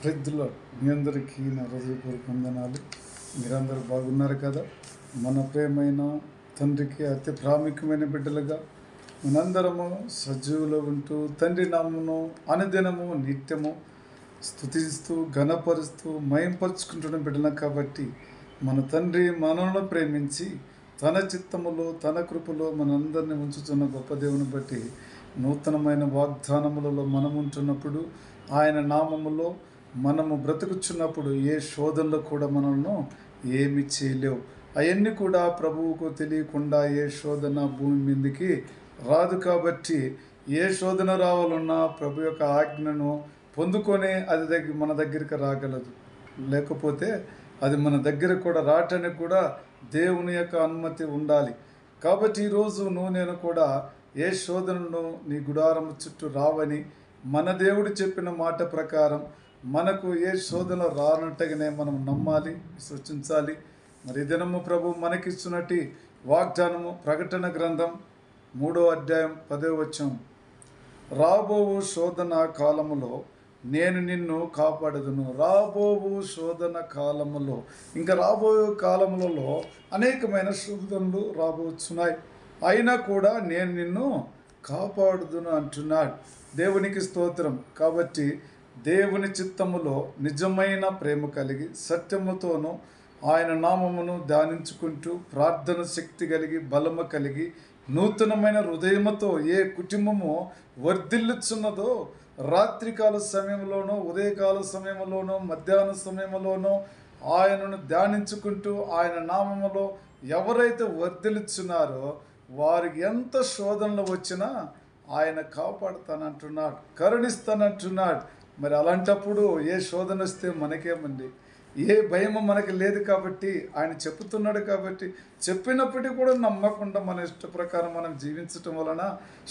ప్రజల్లో మీ అందరికీ నా హృదయపూర్వక వందనాలు. మీరందరూ బాగున్నారు కదా? మన ప్రేమైన తండ్రికి అతి ప్రాముఖ్యమైన బిడ్డలుగా మనందరము సజీవులో ఉంటూ తండ్రి నామమును అనుదినము నిత్యము స్తుతిస్తూ ఘనపరుస్తూ మయంపరుచుకుంటున్న బిడ్డలం కాబట్టి మన తండ్రి మనల్ని ప్రేమించి తన చిత్తములో తన కృపలో మనందరినీ ఉంచుతున్న గొప్ప దేవుని బట్టి నూతనమైన వాగ్దానములలో మనముంటున్నప్పుడు ఆయన నామములో మనము బ్రతుకుచున్నప్పుడు ఏ శోధనలో కూడా మనల్ని ఏమి చేయలేవు. అవన్నీ కూడా ప్రభువుకు తెలియకుండా ఏ శోధన భూమి మీదకి రాదు. కాబట్టి ఏ శోధన రావాలన్నా ప్రభు యొక్క ఆజ్ఞను పొందుకొనే అది మన దగ్గరికి రాగలదు. లేకపోతే అది మన దగ్గర కూడా రావటానికి కూడా దేవుని యొక్క అనుమతి ఉండాలి. కాబట్టి ఈరోజు నేను కూడా ఏ శోధనను నీ గుడారం చుట్టూ రావని మన దేవుడు చెప్పిన మాట ప్రకారం మనకు ఏ శోధన రానట్టుగానే మనం నమ్మాలి, విశ్వసించాలి. మరి దినము ప్రభు మనకిస్తున్నట్టు వాగ్దానము ప్రకటన గ్రంథం 3వ అధ్యాయం 10వ వచనం, రాబోవు శోధన కాలములో నేను నిన్ను కాపాడదును. రాబోవు శోధన కాలములో, ఇంకా రాబోయే కాలములలో అనేకమైన శోధనలు రాబోతున్నాయి, అయినా కూడా నేను నిన్ను కాపాడుదును అంటున్నాడు. దేవునికి స్తోత్రం. కాబట్టి దేవుని చిత్తములో నిజమైన ప్రేమ కలిగి సత్యముతోనూ ఆయన నామమును ధ్యానించుకుంటూ ప్రార్థన శక్తి కలిగి బలము కలిగి నూతనమైన హృదయముతో ఏ కుటుంబము వర్ధిల్లుచున్నదో రాత్రికాల సమయంలోనూ ఉదయకాల సమయంలోనూ మధ్యాహ్న సమయంలోనూ ఆయనను ధ్యానించుకుంటూ ఆయన నామములో ఎవరైతే వర్ధిల్లుచున్నారో వారికి ఎంత శోధనలు వచ్చినా ఆయన కాపాడుతానంటున్నాడు, కరుణిస్తానంటున్నాడు. మరి అలాంటప్పుడు ఏ శోధన వస్తే మనకేమండి? ఏ భయము మనకి లేదు. కాబట్టి ఆయన చెప్తున్నాడు. కాబట్టి చెప్పినప్పటికీ కూడా నమ్మకుండా మన ఇష్ట ప్రకారం మనం జీవించటం వలన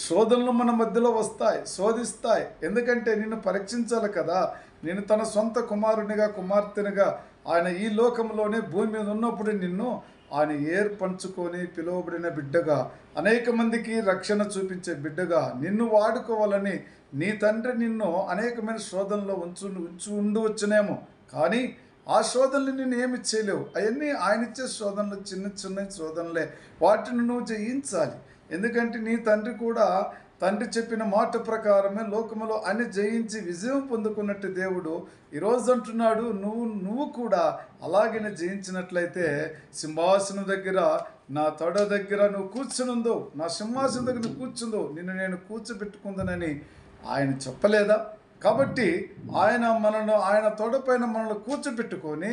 శోధనలు మన మధ్యలో వస్తాయి, శోధిస్తాయి. ఎందుకంటే నిన్ను పరీక్షించాలి కదా. నేను తన సొంత కుమారునిగా కుమార్తెనుగా ఆయన ఈ లోకంలోనే భూమి మీద ఉన్నప్పుడు నిన్ను ఆయన ఏర్పంచుకొని పిలువబడిన బిడ్డగా, అనేక మందికి రక్షణ చూపించే బిడ్డగా నిన్ను వాడుకోవాలని నీ తండ్రి నిన్ను అనేకమైన శోధనలో ఉండవచ్చునేమో. కానీ ఆ శోధనలు నేను ఏమి చేయలేవు. అవన్నీ ఆయన ఇచ్చే శోధనలు చిన్న చిన్న శోధనలే. వాటిని నువ్వు జయించాలి. ఎందుకంటే నీ తండ్రి కూడా తండ్రి చెప్పిన మాట ప్రకారమే లోకములో అన్ని జయించి విజయం పొందుకున్నట్టు దేవుడు ఈరోజు అంటున్నాడు, నువ్వు కూడా అలాగనే జయించినట్లయితే సింహాసనం దగ్గర నా తొడ దగ్గర నువ్వు కూర్చునుందో, నా సింహాసనం దగ్గర నువ్వు కూర్చుందో, నిన్ను నేను కూర్చోబెట్టుకుందనని ఆయన చెప్పలేదా? కాబట్టి ఆయన తొడపైన మనల్ని కూర్చోబెట్టుకొని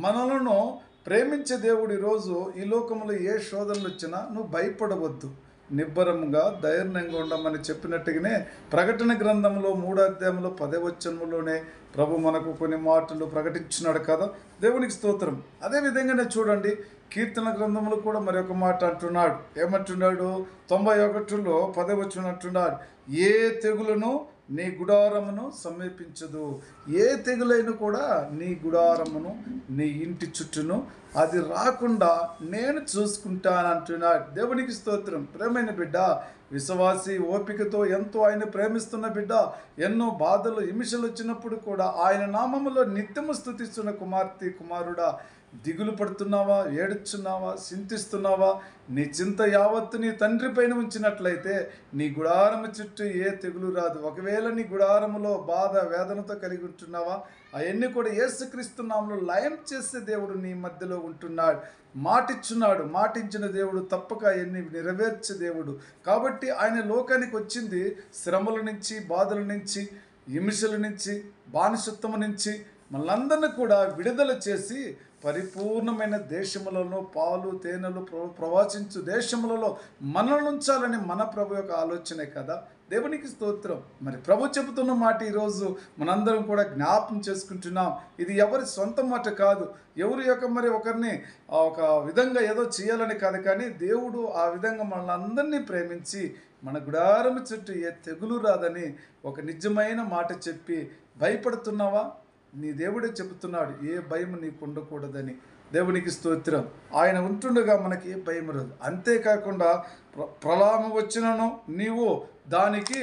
మనలను ప్రేమించే దేవుడు ఈరోజు ఈ లోకంలో ఏ శోధనలు వచ్చినా నువ్వు భయపడవద్దు, నిబ్బరంగా ధైర్యంగా ఉండమని చెప్పినట్టుగానే ప్రకటన గ్రంథంలో 3వ అధ్యాయంలో 10వ వచనంలోనే ప్రభు మనకు కొన్ని మాటలు ప్రకటించినాడు కదా. దేవునికి స్తోత్రం. అదేవిధంగానే చూడండి, కీర్తన గ్రంథంలో కూడా మరి ఒక మాట అంటున్నాడు. ఏమంటున్నాడు? 91లో 10వ వచనం అంటున్నాడు, ఏ తెగులును నీ గుడారమును సమీపించదు. ఏ తెగులైన కూడా నీ గుడారమును నీ ఇంటి చుట్టూను అది రాకుండా నేను చూసుకుంటానంటున్నాడు. దేవునికి స్తోత్రం. ప్రేమైన బిడ్డ, విశ్వాసి ఓపికతో ఎంతో ఆయన ప్రేమిస్తున్న బిడ్డ, ఎన్నో బాధలు హింసలు వచ్చినప్పుడు కూడా ఆయన నామములో నిత్యము స్తుతిస్తున్న కుమార్తె కుమారుడా, దిగులు పడుతున్నావా, ఏడుచున్నావా, చింతిస్తున్నావా? నీ చింత యావత్తు నీ తండ్రి పైన ఉంచినట్లయితే నీ గుడారము చుట్టూ ఏ తెగులు రాదు. ఒకవేళ నీ గుడారములో బాధ వేదనతో కలిగి ఉంటున్నావా, అవన్నీ కూడా యేసుక్రీస్తు నామములో లయం చేసే దేవుడు నీ మధ్యలో ఉంటున్నాడు. మాటిచ్చున్నాడు. మాటించిన దేవుడు తప్పక అవన్నీ నెరవేర్చే దేవుడు. కాబట్టి ఆయన లోకానికి వచ్చింది శ్రమల నుంచి, బాధల నుంచి, హింసల నుంచి, బానిసత్వము నుంచి మనందరినీ కూడా విడుదల చేసి పరిపూర్ణమైన దేశములలో పాలు తేనెలు ప్రవాసించు దేశములలో మనల్ని ఉంచాలని మన ప్రభు యొక్క ఆలోచనే కదా. దేవునికి స్తోత్రం. మరి ప్రభు చెబుతున్న మాట ఈరోజు మనందరం కూడా జ్ఞాపకం చేసుకుంటున్నాం. ఇది ఎవరి సొంత మాట కాదు, ఎవరి యొక్క మరి ఒకరిని ఒక విధంగా ఏదో చేయాలని కాదు. కానీ దేవుడు ఆ విధంగా మనల్ని అందరినీ ప్రేమించి మన గుడారం చుట్టూ ఏ తెగులు రాదని ఒక నిజమైన మాట చెప్పి భయపడుతున్నావా? నీ దేవుడే చెబుతున్నాడు, ఏ భయం నీకు ఉండకూడదని. దేవునికి స్తోత్రం. ఆయన ఉంటుండగా మనకి భయం రాదు. అంతేకాకుండా ప్రళయం వచ్చినను నీవు దానికి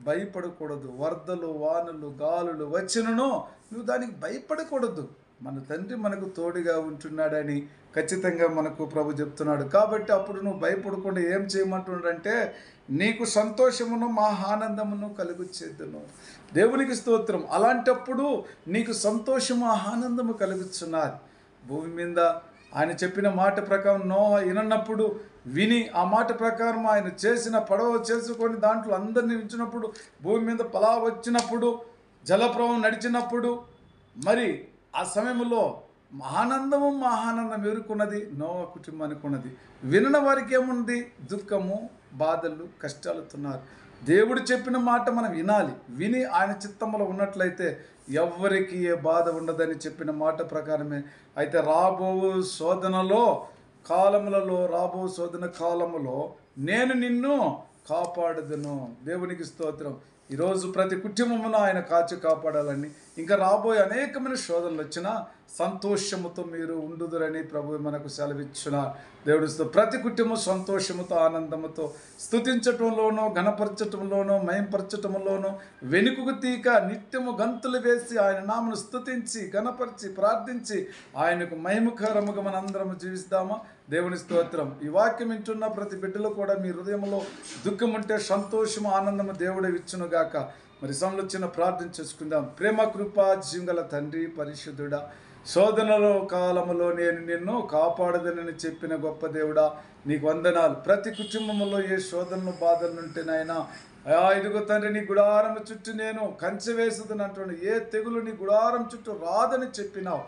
భయపడకూడదు. వరదలు, వానలు, గాలులు వచ్చినను నువ్వు దానికి భయపడకూడదు. మన తండ్రి మనకు తోడుగా ఉంటున్నాడని ఖచ్చితంగా మనకు ప్రభు చెప్తున్నాడు. కాబట్టి అప్పుడు నువ్వు భయపడకుండా ఏం చేయమంటున్నాడంటే, నీకు సంతోషమును మా ఆనందమును కలుగు చేద్దును. దేవునికి స్తోత్రం. అలాంటప్పుడు నీకు సంతోషము ఆనందము కలుగుతున్నది. భూమి మీద ఆయన చెప్పిన మాట ప్రకారం నోవా వినన్నప్పుడు విని ఆ మాట ప్రకారం ఆయన చేసిన పడవ చేసుకొని దాంట్లో అందరినీ ఉంచినప్పుడు, భూమి మీద పలా వచ్చినప్పుడు, జలప్రవాహం నడిచినప్పుడు, మరి ఆ సమయంలో ఆనందం ఎదుర్కొన్నది నోవా కుటుంబానికి ఉన్నది. వినన వారికి ఏముంది? దుఃఖము, బాధలు, కష్టాలుతున్నారు. దేవుడు చెప్పిన మాట మనం వినాలి. విని ఆయన చిత్తంలో ఉన్నట్లయితే ఎవ్వరికి ఏ బాధ ఉండదని చెప్పిన మాట ప్రకారమే. అయితే రాబో శోధన కాలములో నేను నిన్ను కాపాడుదును. దేవునికి స్తోత్రం. ఈరోజు ప్రతి కుటుంబమును ఆయన కాచి కాపాడాలని, ఇంకా రాబోయే అనేకమైన శోధనలు వచ్చినా సంతోషముతో మీరు ఉండుదురని ప్రభు మనకు సెలవిచ్చున్నారు. దేవుడితో ప్రతి కుటుంబం సంతోషముతో ఆనందముతో స్తుతించటంలోనూ, ఘనపరచటంలోనూ, మయంపరచటంలోనూ వెనుకకు తీక నిత్యము గంతులు వేసి ఆయన నామను స్తుతించి ఘనపరిచి ప్రార్థించి ఆయనకు మహిమకరముగా మనందరము జీవిస్తామా? దేవుని స్తోత్రం. ఈ వాక్యం వింటున్న ప్రతి బిడ్డలో కూడా మీ హృదయంలో దుఃఖం ఉంటే సంతోషము, ఆనందము దేవుడే ఇచ్చునుగాక. మరి సంలోచన ప్రార్థన చేసుకుందాం. ప్రేమ, కృప, జీవంగల తండ్రి, పరిశుద్ధుడా, శోధనలో కాలములో నేను నిన్ను కాపాడదనని చెప్పిన గొప్ప దేవుడా, నీకు వందనాలు. ప్రతి కుటుంబంలో ఏ శోధనలు, బాధలు ఉంటే నాయనా, ఇదిగో తండ్రి, నీ గుడారం చుట్టూ నేను కంచె వేసుదనంటున్నాను. ఏ తెగులు నీ గుడారం చుట్టూ రాదని చెప్పినావు.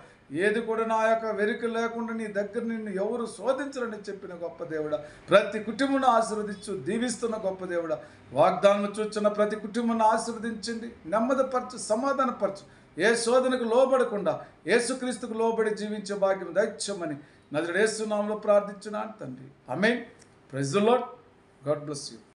ఏది కూడా నా యొక్క వెనుక లేకుండా నీ దగ్గర నిన్ను ఎవరు శోధించరని చెప్పిన గొప్ప దేవుడా, ప్రతి కుటుంబాన్ని ఆశీర్వదించు, దీవిస్తున్న గొప్ప దేవుడా, వాగ్దానం చూస్తున్న ప్రతి కుటుంబాన్ని ఆశీర్వదించండి, నెమ్మదిపరచు, సమాధానపరచు. ఏ శోధనకు లోబడకుండా యేసుక్రీస్తుకు లోబడి జీవించే భాగ్యం దైత్యమని నజరేస్తు నామములో ప్రార్థించున్నాను తండ్రి. Amen. Praise the Lord. God bless you.